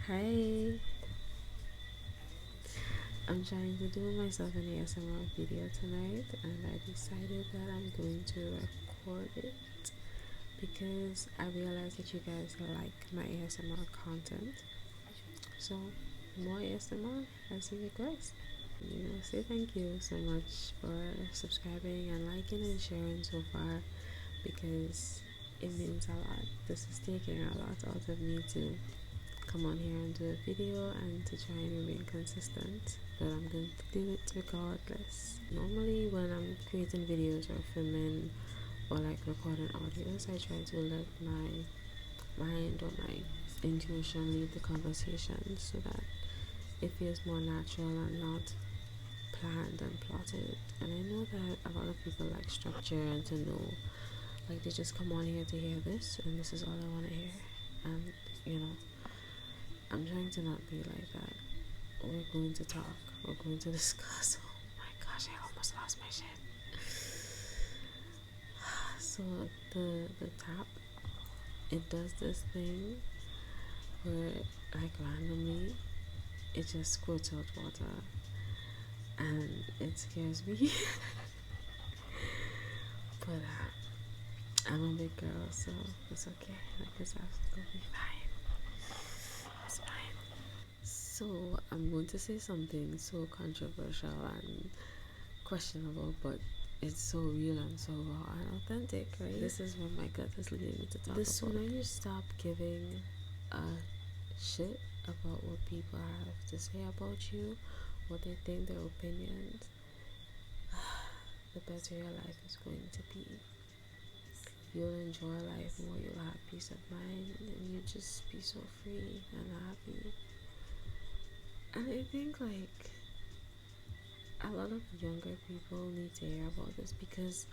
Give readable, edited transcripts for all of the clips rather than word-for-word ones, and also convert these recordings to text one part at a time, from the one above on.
Hi, I'm trying to do myself an ASMR video tonight, and I decided that I'm going to record it because I realized that you guys like my ASMR content. So, more ASMR as you request. Say thank you so much for subscribing and liking and sharing so far because it means a lot. This is taking a lot out of me to come on here and do a video and to try and remain consistent, but I'm going to do it regardless. Normally when I'm creating videos or filming or like recording audios, I try to let my mind or my intuition lead the conversation so that it feels more natural and not planned and plotted. And I know that a lot of people like structure and to know, like they just come on here to hear this and this is all I want to hear. And I'm trying to not be like that. We're going to talk. We're going to discuss. Oh my gosh, I almost lost my shit. So the tap, it does this thing where like randomly it just squirts out water and it scares me. But I'm a big girl, so it's okay. Like this will be fine. It's fine. So I'm going to say something so controversial and questionable, but it's so real and so raw and authentic, right? This is what my gut is leading me to talk about. The sooner you stop giving a shit about what people have to say about you, what they think, their opinions, the better your life is going to be. You'll enjoy life more, you'll have peace of mind, and you just be so free and happy. And I think like a lot of younger people need to hear about this because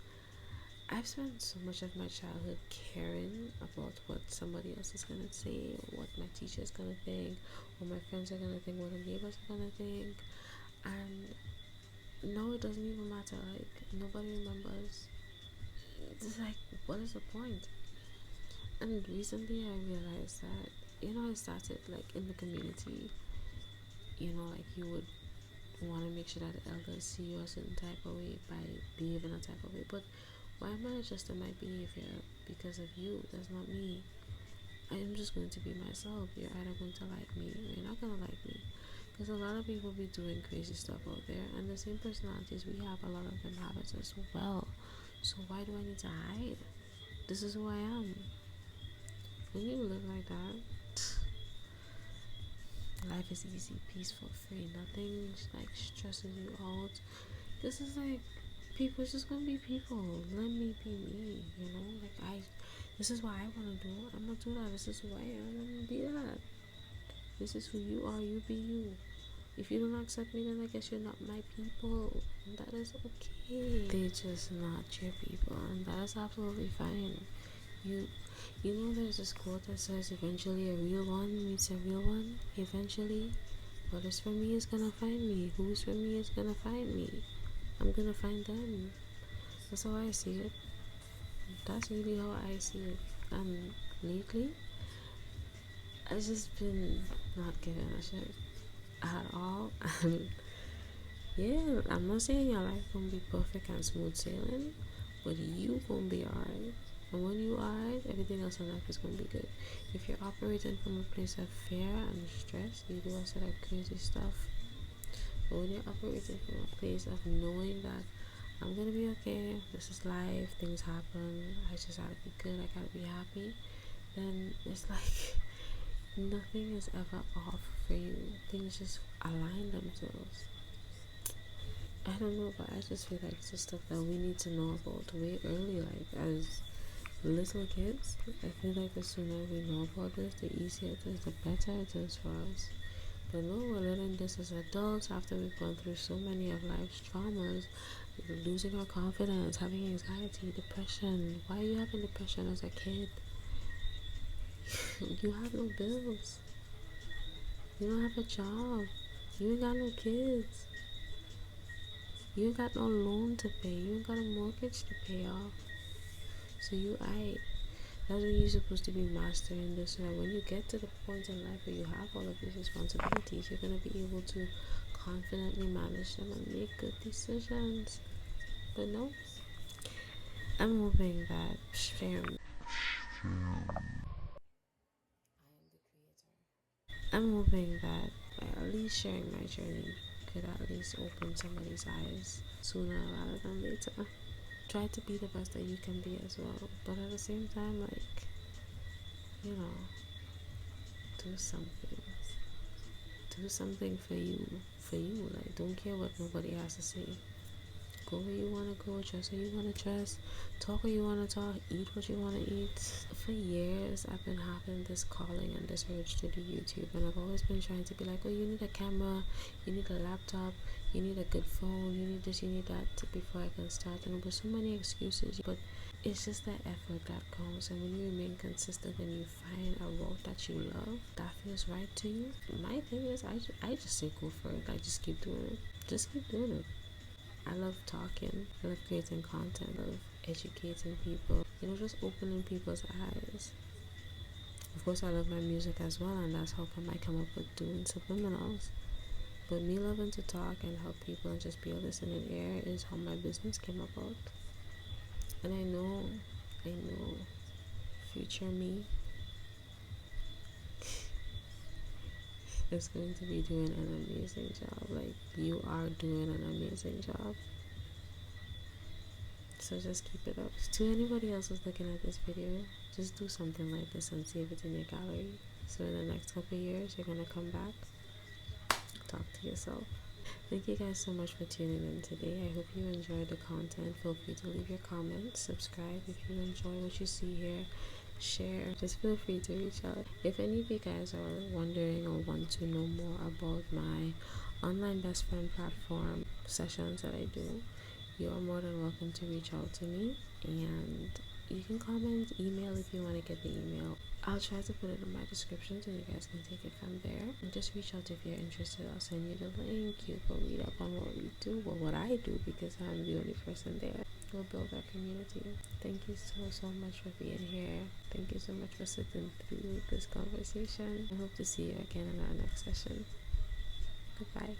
I've spent so much of my childhood caring about what somebody else is gonna say, or what my teacher is gonna think, what my friends are gonna think, what the neighbors are gonna think, and no, it doesn't even matter. Like nobody remembers. It's like, what is the point? And recently I realized that I started like in the community. Like you would want to make sure that the elders see you a certain type of way by behaving a type of way. But why am I adjusting my behavior because of you? That's not me. I am just going to be myself. You're either going to like me or you're not going to like me. Because a lot of people be doing crazy stuff out there, and the same personalities we have, a lot of them have it as well. So why do I need to hide? This is who I am. When you live like that, life is easy, peaceful, free. Nothing like stresses you out. This is like people just gonna be people. Let me be me. This is what I wanna do. I'm gonna do that. This is who I am. I'm gonna be that. This is who you are. You be you. If you don't accept me, then I guess you're not my people. And that is okay. They're just not your people, and that is absolutely fine. There's this quote that says, eventually a real one meets a real one. Eventually, what is for me is gonna find me. Who's for me is gonna find me. I'm gonna find them. That's how I see it. That's really how I see it. And lately, I've just been not giving a shit at all. And yeah, I'm not saying your life gonna be perfect and smooth sailing, but you gonna be alright. And when you are, everything else in life is going to be good. If you're operating from a place of fear and stress, you do a set of crazy stuff. But when you're operating from a place of knowing that I'm going to be okay, this is life, things happen, I just gotta be good, I gotta be happy, then it's like nothing is ever off for you. Things just align themselves. I don't know, but I just feel like it's the stuff that we need to know about way early, like as little kids. I feel like the sooner we know about this, the easier it is, the better it is for us. But no, we're learning this as adults after we've gone through so many of life's traumas, losing our confidence, having anxiety, depression. Why are you having depression as a kid? You have no bills. You don't have a job. You ain't got no kids. You ain't got no loan to pay. You ain't got a mortgage to pay off. So That's when you're supposed to be mastering this, so that when you get to the point in life where you have all of these responsibilities, you're going to be able to confidently manage them and make good decisions. But no, I'm hoping that I'm hoping that by at least sharing my journey could at least open somebody's eyes sooner rather than later. Try to be the best that you can be as well, but at the same time, like, you know, do something. Do something for you. For you. Like, don't care what nobody has to say. Go where you want to go, dress where you want to dress, talk where you want to talk, eat what you want to eat. For years, I've been having this calling and this urge to do YouTube, and I've always been trying to be like, oh, you need a camera, you need a laptop, you need a good phone, you need this, you need that before I can start. And there's so many excuses, but it's just that effort that counts. And when you remain consistent and you find a road that you love, that feels right to you, my thing is, I just say go for it. Like, just keep doing it. Just keep doing it. I love talking, I love creating content, I love educating people, you know, just opening people's eyes. Of course, I love my music as well, and that's how come I come up with doing subliminals. But me loving to talk and help people and just be a listening ear is how my business came about. And I know, future me is going to be doing an amazing job. Like, you are doing an amazing job. So just keep it up. To anybody else who's looking at this video, just do something like this and save it in your gallery. So in the next couple of years, you're gonna come back, talk to yourself. Thank you guys so much for tuning in today. I hope you enjoyed the content. Feel free to leave your comments, subscribe if you enjoy what you see here, share. Just feel free to reach out. If any of you guys are wondering or want to know more about my online best friend platform sessions that I do, you are more than welcome to reach out to me, and you can comment, email if you want to get the email. I'll try to put it in my description so you guys can take it from there. And just reach out if you're interested. I'll send you the link. You go read up on what we do, or what I do, because I'm the only person there. We'll build our community. Thank you so much for being here. Thank you so much for sitting through this conversation. I hope to see you again in our next session. Goodbye.